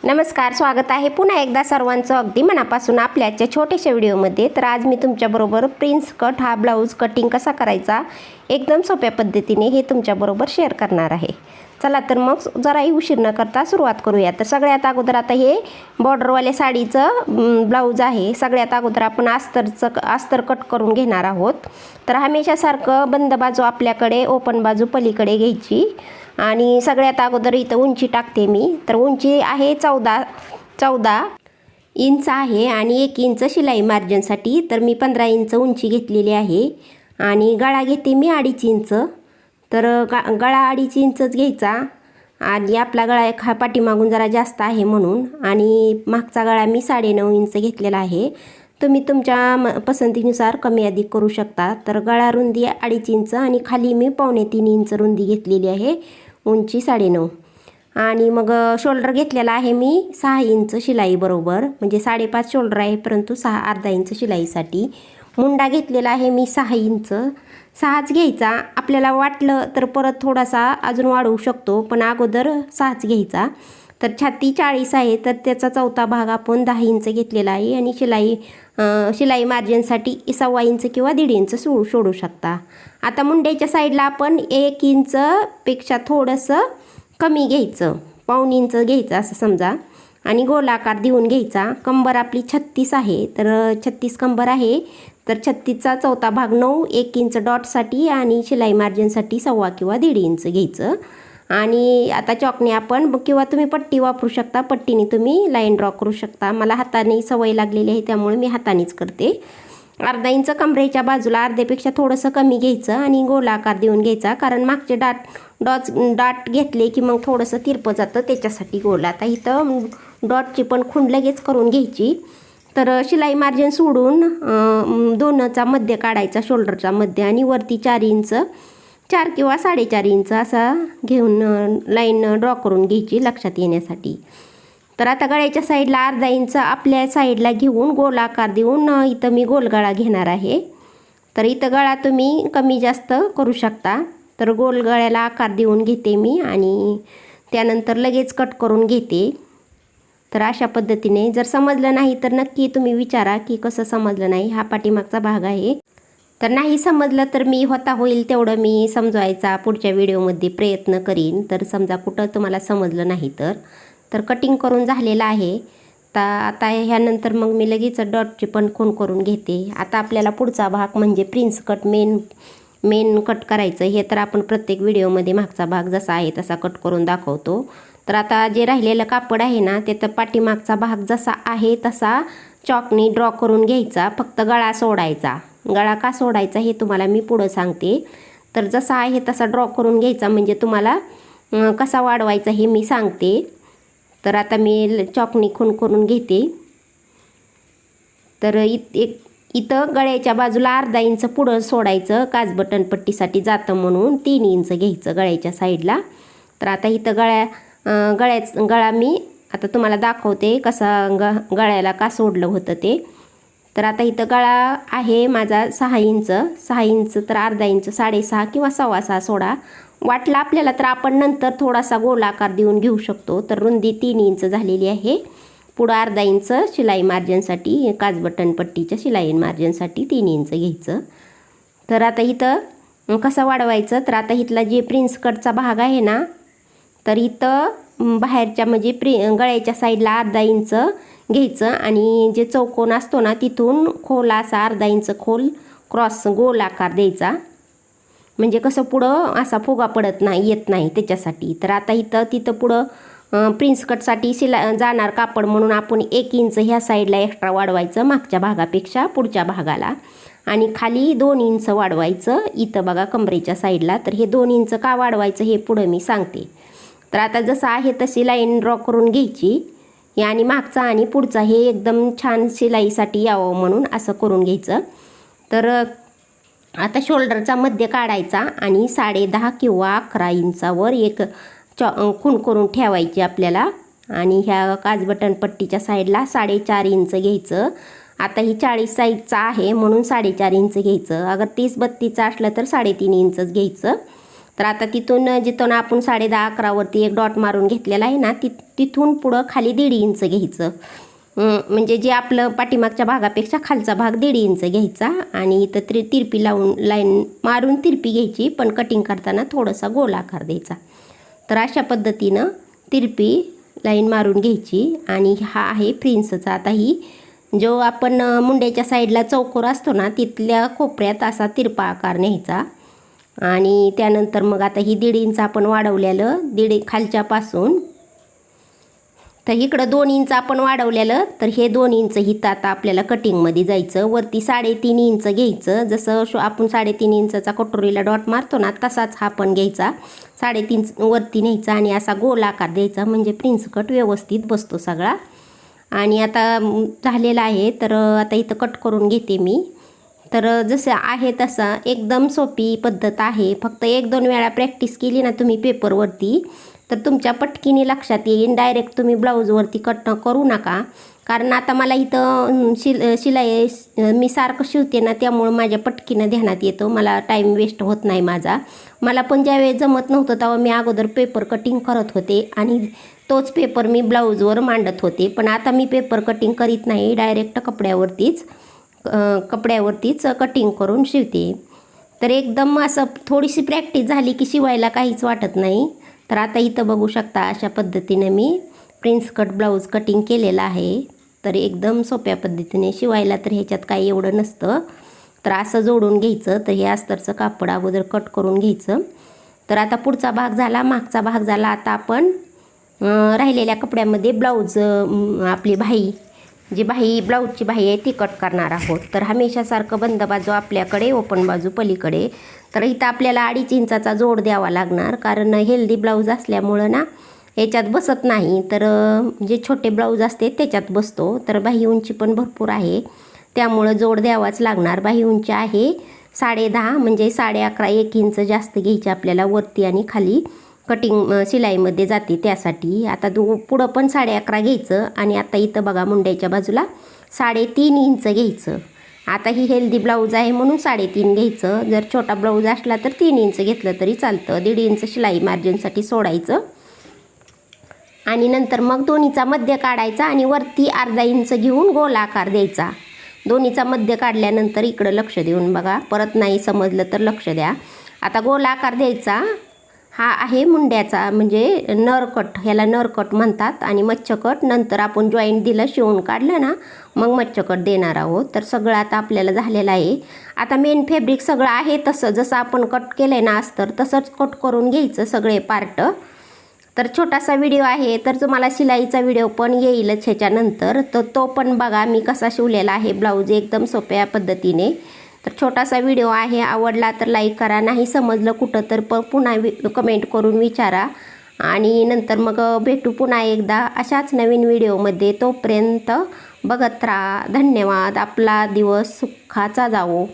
नमस्कार, स्वागत आहे पुन्हा एकदा सर्वांचं अगदी मनापासून आपल्या आजच्या छोट्याशा व्हिडिओमध्ये। तर आज मी तुमच्याबरोबर प्रिन्स कट हा ब्लाऊज कटिंग कसा करायचा एकदम सोप्या पद्धतीने हे तुमच्याबरोबर शेअर करणार आहे। चला तर मग जराही उशीर न करता सुरुवात करूया। तर सगळ्यात अगोदर आता हे बॉर्डरवाल्या साडीचं ब्लाऊज आहे। सगळ्यात अगोदर आपण अस्तर कट करून घेणार आहोत। तर हमेशासारखं बंद बाजू आपल्याकडे, ओपन बाजू पलीकडे घ्यायची आणि सगळ्यात अगोदर इथं उंची टाकते मी। तर उंची आहे 14 इंच आहे आणि 1 इंच शिलाई मार्जिनसाठी। तर मी 15 इंच उंची घेतलेली आहे आणि गळा घेते मी 2.5 इंच। तर गळा 2.5 इंचच घ्यायचा आणि आपला गळा पाठीमागून जरा जास्त आहे म्हणून, आणि मागचा गळा मी 9.5 इंच घेतलेला आहे। तुम्ही तुमच्या पसंतीनुसार कमी अधिक करू शकता। तर गळा रुंदी 2.5 इंच आणि खाली मी 2.25 इंच रुंदी घेतलेली आहे, उंची 9.5। आणि मग शोल्डर घेतलेला आहे मी 6 इंच शिलाई बरोबर, म्हणजे 5.5 शोल्डर आहे परंतु अर्धा इंच शिलाईसाठी। मुंडा घेतलेला आहे मी 6 इंच, 6च घ्यायचा। आपल्याला वाटलं तर परत थोडासा अजून वाढवू शकतो, पण अगोदर 6च घ्यायचा। तर छाती 40 आहे, तर त्याचा चौथा भाग आपण 10 इंच घेतलेला आहे आणि शिलाई मार्जिनसाठी 1.25 इंच किंवा 1.5 इंच सोडू शकता। आता मुंड्याच्या साईडला आपण 1 इंच पेक्षा थोडंसं कमी घ्यायचं, 1.25 इंच घ्यायचं असं समजा, आणि गोलाकार देऊन घ्यायचा। कंबर आपली 36 आहे, तर 36 कंबर आहे। तर 36चा चौथा भाग 9, 1 इंच डॉटसाठी आणि शिलाई मार्जिनसाठी 1.25 किंवा 1.5 इंच घ्यायचं। आणि आता चॉकने आपण किंवा तुम्ही पट्टी वापरू शकता, पट्टीने तुम्ही लाईन ड्रॉ करू शकता। मला हाताने सवय लागलेली आहे त्यामुळे मी हातानेच करते। अर्धा इंच कमरेच्या बाजूला अर्ध्यापेक्षा थोडंसं कमी घ्यायचं आणि गोलाकार देऊन घ्यायचा, कारण मागचे डाट घेतले की मग थोडंसं तिरपं जातं, त्याच्यासाठी गोल। आता इथं डॉटची पण खूण लगेच करून घ्यायची। तर शिलाई मार्जिन सोडून दोनचा मध्य काढायचा, शोल्डरचा मध्य, आणि वरती 4 इंच, 4 किंवा 4.5 इंच असा घेऊन लाईन ड्रॉ करून घ्यायची लक्षात येण्यासाठी। तर आता गळ्याच्या साईडला अर्धा इंच आपल्या साईडला घेऊन गोलाकार देऊन इथं मी गोलगळा घेणार आहे। तर इथं गळा तुम्ही कमी जास्त करू शकता। तर गोल गळ्याला आकार देऊन घेते मी आणि त्यानंतर लगेच कट करून घेते। तर अशा पद्धतीने जर समजलं नाही तर नक्की तुम्ही विचारा की कसं समजलं नाही, हा पाठीमागचा भाग आहे। तर नाही समजलं तर मी होईल तेवढं मी समजवायचा पुढच्या व्हिडिओमध्ये प्रयत्न करीन। तर समजा कुठं तुम्हाला समजलं नाही तर कटिंग करून झालेलं आहे। आता ह्यानंतर मग मी लगेच डॉटची पण खूण करून घेते। आता आपल्याला पुढचा भाग म्हणजे प्रिन्स कट, मेन कट करायचं। हे तर आपण प्रत्येक व्हिडिओमध्ये मागचा भाग जसा आहे तसा कट करून दाखवतो। तर आता जे राहिलेलं कापड आहे ना, ते तर पाठीमागचा भाग जसा आहे तसा चॉकनी ड्रॉ करून घ्यायचा, फक्त गळा सोडायचा। गळा का सोडायचा हे तुम्हाला मी पुढं सांगते। तर जसा आहे तसा ड्रॉ करून घ्यायचा, म्हणजे तुम्हाला कसा वाढवायचा हे मी सांगते। तर आता मी चॉकनी खूण करून घेते। तर इथं गळ्याच्या बाजूला अर्धा इंच पुढं सोडायचं, काज बटन पट्टीसाठी जातं म्हणून 3 इंच घ्यायचं गळ्याच्या साईडला। तर आता इथं गळा मी आता तुम्हाला दाखवते कसा गळ्याला का सोडलं होतं ते। तर आता इथं गळा आहे माझा 6 इंच, तर अर्धा इंच 6.5 किंवा 6.25 सोडा। वाटलं आपल्याला तर आपण नंतर थोडासा गोलाकार देऊन घेऊ शकतो। तर रुंदी 3 इंच झालेली आहे, पुढं अर्धा इंच शिलाई मार्जिनसाठी, काज बटन पट्टीच्या शिलाई मार्जिनसाठी 3 इंच घ्यायचं। तर आता इथं कसं वाढवायचं, तर आता इथला जे प्रिन्स कटचा भाग आहे ना, तर इथं बाहेरच्या म्हणजे गळ्याच्या साईडला अर्धा इंच घ्यायचं आणि जे चौकोन असतो ना तिथून खोल असा अर्धा इंच खोल क्रॉस गोल आकार द्यायचा, म्हणजे कसं पुढं असा फुगा पडत नाही, येत नाही त्याच्यासाठी। तर आता तिथं पुढं प्रिन्स कटसाठी जाणार कापड म्हणून आपण 1 इंच ह्या साईडला एक्स्ट्रा वाढवायचं मागच्या भागापेक्षा पुढच्या भागाला, आणि खाली 2 इंच वाढवायचं इथं बघा कमरेच्या साईडला। तर हे 2 इंच का वाढवायचं हे पुढं मी सांगते। तर आता जसं आहे तशी लाईन ड्रॉ करून घ्यायची, आणि मागचा आणि पुढचा हे एकदम छान शिलाईसाठी यावं म्हणून असं करून घ्यायचं। तर आता शोल्डरचा मध्य काढायचा आणि 10.5 किंवा 11 इंचावर एक खूण करून ठेवायची आपल्याला, आणि ह्या काज बटन पट्टीच्या साईडला 4.5 इंच घ्यायचं। आता ही 40 साईजचा आहे म्हणून 4.5 इंच घ्यायचं, अगर 30-32 असलं तर 3.5 इंचच घ्यायचं। तर आता जिथून आपण 10.5-11वरती एक डॉट मारून घेतलेला आहे ना, तिथून पुढं खाली 1.5 इंच घ्यायचं. म्हणजे जे आपलं पाठीमागच्या भागापेक्षा खालचा भाग 1.5 इंच घ्यायचा आणि इथं तिरपी लावून लाईन मारून तिरपी घ्यायची, पण कटिंग करताना थोडासा गोल आकार द्यायचा. तर अशा पद्धतीनं तिरपी लाईन मारून घ्यायची. आणि हा आहे प्रिन्सचा. आता ही जो आपण मुंड्याच्या साईडला चौकोर असतो ना, तिथल्या कोपऱ्यात असा तिरपा आकार न्यायचा. आणि त्यानंतर मग आता ही 1.5 इंच आपण वाढवलेलं, खालच्यापासून तर इकडं 2 इंच आपण वाढवलेलं, तर हे 2 इंच हिथं आता आपल्याला कटिंगमध्ये जायचं. वरती 3.5 इंच घ्यायचं. जसं आपण 3.5 इंचाचा कटोरीला डॉट मारतो ना, तसाच हा पण घ्यायचा. 3.5 वरती न्यायचा आणि असा गोल आकार द्यायचा, म्हणजे प्रिन्स कट व्यवस्थित बसतो सगळा. आणि आता झालेला आहे, तर आता इथं कट करून घेते मी. तर जसं आहे तसं एकदम सोपी पद्धत आहे. फक्त 1-2 वेळा प्रॅक्टिस केली ना तुम्ही पेपरवरती, तर तुमच्या पटकीने लक्षात येईल. डायरेक्ट तुम्ही ब्लाऊजवरती कट करू नका. कारण आता मला इथं शिलाई मी सारखं शिवते ना, त्यामुळं माझ्या पटकीनं ध्यानात येतं. मला टाईम वेस्ट होत नाही माझा. मला पण ज्यावेळेस जमत नव्हतं तेव्हा मी अगोदर पेपर कटिंग करत होते आणि तोच पेपर मी ब्लाऊजवर मांडत होते. पण आता मी पेपर कटिंग करीत नाही, डायरेक्ट कपड्यावरतीच कटिंग करून शिवते. तर एकदम असं थोडीशी प्रॅक्टिस झाली की शिवायला काहीच वाटत नाही. तर आता इथं बघू शकता अशा पद्धतीने मी प्रिन्स कट ब्लाऊज कटिंग केलेला आहे. तर एकदम सोप्या पद्धतीने शिवायला तर ह्याच्यात काही एवढं नसतं. तर असं जोडून घ्यायचं. तर हे अस्तरचं कापड अगोदर कट करून घ्यायचं. तर आता पुढचा भाग झाला, मागचा भाग झाला. आता आपण राहिलेल्या कपड्यामध्ये ब्लाऊज आपली ब्लाऊजची बाही आहे ती कट करणार आहोत. तर हमेशासारखं बंद बाजू आपल्याकडे, ओपन बाजू पलीकडे. तर इथं आपल्याला 2.5 इंचाचा जोड द्यावा लागणार, कारण हेल्दी ब्लाऊज असल्यामुळं ना याच्यात बसत नाही. तर जे छोटे ब्लाऊज असते त्याच्यात बसतो. तर बाही उंची पण भरपूर आहे, त्यामुळं जोड द्यावाच लागणार. बाही उंची आहे 10.5, म्हणजे 11.5 1 इंच जास्त घ्यायची आपल्याला वरती आणि खाली कटिंग शिलाईमध्ये जाते त्यासाठी. आता पुढं पण 11.5 घ्यायचं. आणि आता इथं बघा मुंड्याच्या बाजूला 3.5 इंच घ्यायचं. आता ही हेल्दी ब्लाऊज आहे म्हणून 3.5 घ्यायचं. जर छोटा ब्लाऊज असला तर 3 इंच घेतलं तरी चालतं. 1.5 इंच शिलाई मार्जिनसाठी सोडायचं. आणि नंतर मग दोन्हीचा मध्य काढायचा आणि वरती 1/2 इंच घेऊन गोल आकार द्यायचा. दोन्हीचा मध्य काढल्यानंतर इकडं लक्ष देऊन बघा, परत नाही समजलं तर लक्ष द्या. आता गोल आकार द्यायचा. हा आहे मुंड्याचा, म्हणजे नरकट, ह्याला नरकट म्हणतात. आणि मच्छकट नंतर आपण जॉईंट दिलं, शिवून काढलं ना, मग मच्छकट देणार आहोत. तर सगळं आता आपल्याला झालेलं आहे. आता मेन फॅब्रिक सगळं आहे तसं, जसं आपण कट केलं आहे ना अस्तर, तसंच कट करून घ्यायचं सगळे पार्ट. तर छोटासा व्हिडिओ आहे, तर तुम्हाला शिलाईचा व्हिडिओ पण येईलच ह्याच्यानंतर. तर तो पण बघा मी कसा शिवलेला आहे ब्लाऊज एकदम सोप्या पद्धतीने. तर छोटासा व्हिडिओ आहे, आवडला तर लाईक करा, नाही समजलं कुठं तर पुन्हा कमेंट करून विचारा. आणि नंतर मग भेटू पुन्हा एकदा अशाच नवीन व्हिडिओमध्ये. तोपर्यंत बघत राहा. धन्यवाद. आपला दिवस सुखाचा जावो.